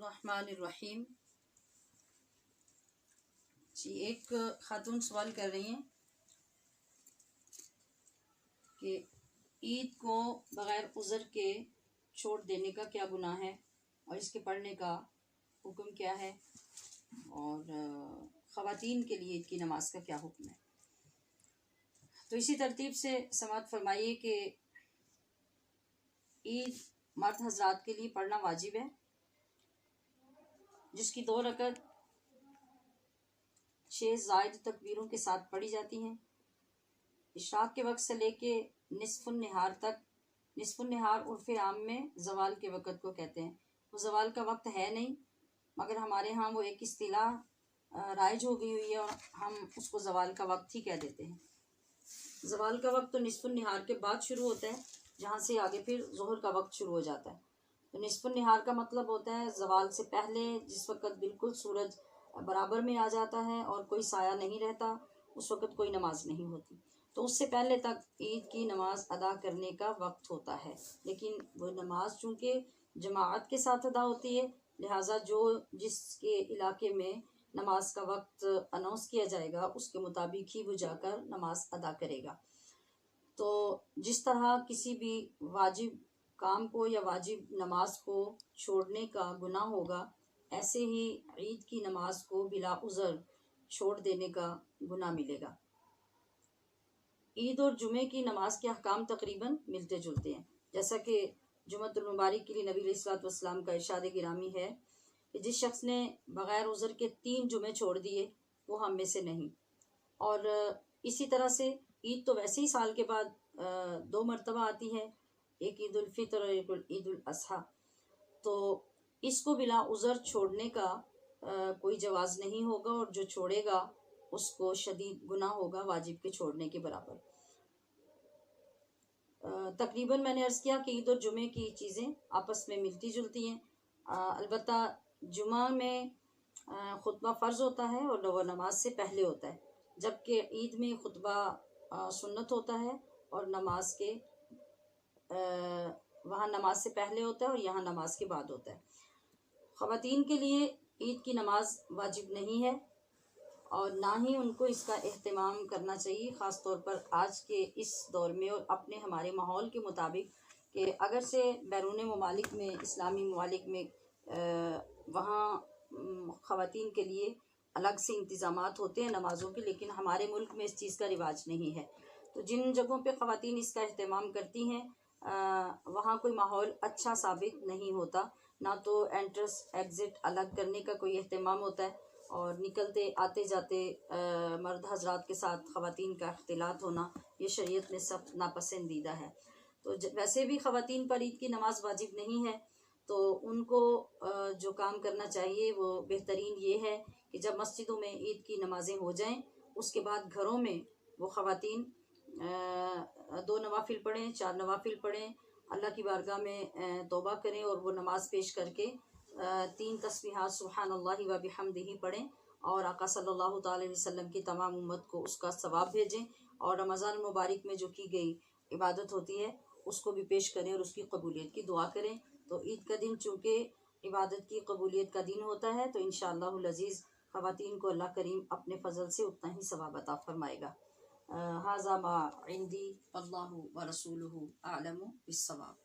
बिस्मिल्लाहिर्रहमानिर्रहीम। जी, एक खातून सवाल कर रही हैं कि ईद को बग़ैर उज़र के छोड़ देने का क्या गुनाह है और इसके पढ़ने का हुक्म क्या है, और ख़वातीन के लिए ईद की नमाज का क्या हुक्म है। तो इसी तरतीब से समाअत फरमाइए कि ईद मर्द हज़रात के लिए पढ़ना वाजिब है, जिसकी 2 रकअत 6 ज़ायद तकबीरों के साथ पढ़ी जाती हैं। इशराक़ के वक्त से लेके निस्फ़ुन निहार तक। निस्फ़ुन निहार उर्फ़ आम में ज़वाल के वक़्त को कहते हैं। वो ज़वाल का वक्त है नहीं, मगर हमारे यहाँ वो एक इस्तिलाह राइज हो गई हुई है और हम उसको ज़वाल का वक्त ही कह देते हैं। ज़वाल का वक्त तो निस्फ़ुन निहार के बाद शुरू होता है, जहाँ से आगे फिर ज़ोहर का वक्त शुरू हो जाता है। तो निस्फ़ुन निहार का मतलब होता है ज़वाल से पहले, जिस वक़्त बिल्कुल सूरज बराबर में आ जाता है और कोई साया नहीं रहता, उस वक़्त कोई नमाज नहीं होती। तो उससे पहले तक ईद की नमाज अदा करने का वक्त होता है, लेकिन वो नमाज चूँकि जमाअत के साथ अदा होती है, लिहाजा जो जिसके इलाके में नमाज का वक्त अनाउंस किया जाएगा उसके मुताबिक ही वो जाकर नमाज अदा करेगा। तो जिस तरह किसी भी वाजिब काम को या वाजिब नमाज को छोड़ने का गुनाह होगा, ऐसे ही ईद की नमाज को बिला उज़र छोड़ देने का गुनाह मिलेगा। ईद और जुमे की नमाज के अहकाम तकरीबन मिलते जुलते हैं। जैसा कि जुमअतुल मुबारक के लिए नबी अलैहिस्सलातु वस्सलाम का इरशाद गिरामी है कि जिस शख्स ने बग़ैर उज़र के 3 जुमे छोड़ दिए वो हम में से नहीं। और इसी तरह से ईद तो वैसे ही साल के बाद 2 मरतबा आती है, एक ईद उल फितर और एक ईद उल अज़हा। तो इसको बिला उज़र छोड़ने का कोई जवाज़ नहीं होगा, और जो छोड़ेगा उसको शदीद गुनाह होगा वाजिब के छोड़ने के बराबर। तकरीबन मैंने अर्ज़ किया कि ईद और जुमे की चीज़ें आपस में मिलती जुलती हैं। अलबत्ता जुमा में खुतबा फ़र्ज़ होता है और वो नमाज से पहले होता है, जबकि ईद में खुतबा सुन्नत होता है और नमाज के वहाँ नमाज से पहले होता है और यहाँ नमाज के बाद होता है। ख़वातीन के लिए ईद की नमाज वाजिब नहीं है और ना ही उनको इसका एहतमाम करना चाहिए, ख़ास तौर पर आज के इस दौर में और अपने हमारे माहौल के मुताबिक कि अगर से बैरून ममालिक में, इस्लामी ममालिक में वहाँ ख़वातीन के लिए अलग से इंतज़ामात होते हैं नमाज़ों के, लेकिन हमारे मुल्क में इस चीज़ का रिवाज नहीं है। तो जिन जगहों पे ख़वातीन इसका एहतमाम करती हैं वहाँ कोई माहौल अच्छा साबित नहीं होता। ना तो एंट्रेंस एग्ज़िट अलग करने का कोई एहतमाम होता है, और निकलते आते जाते मर्द हज़रात के साथ ख़वातीन का इख्तिलात होना ये शरीयत में सख्त नापसंदीदा है। तो वैसे भी ख़वातीन पर ईद की नमाज वाजिब नहीं है, तो उनको जो काम करना चाहिए वो बेहतरीन ये है कि जब मस्जिदों में ईद की नमाज़ें हो जाएं, उसके बाद घरों में वो ख़वातीन 2 नवाफिल पढ़ें, 4 नवाफिल पढ़ें, अल्लाह की बारगाह में तौबा करें और वो नमाज पेश करके 3 तस्बीहात सुब्हानल्लाहि व बिहम्दिही पढ़ें और आका सल्लल्लाहु अलैहि वसल्लम की तमाम उम्मत को उसका सवाब भेजें, और रमज़ान मुबारक में जो की गई इबादत होती है उसको भी पेश करें और उसकी कबूलियत की दुआ करें। तो ईद का दिन चूँकि इबादत की कबूलियत का दिन होता है, तो इंशाअल्लाहुल अज़ीज़ ख़वातीन को अल्लाह करीम अपने फ़ज़ल से उतना ही सवाब अता फ़रमाएगा। हाज़ा मा इंदी, अल्लाहु व रसूलुहु आलमु बिस्सवाब।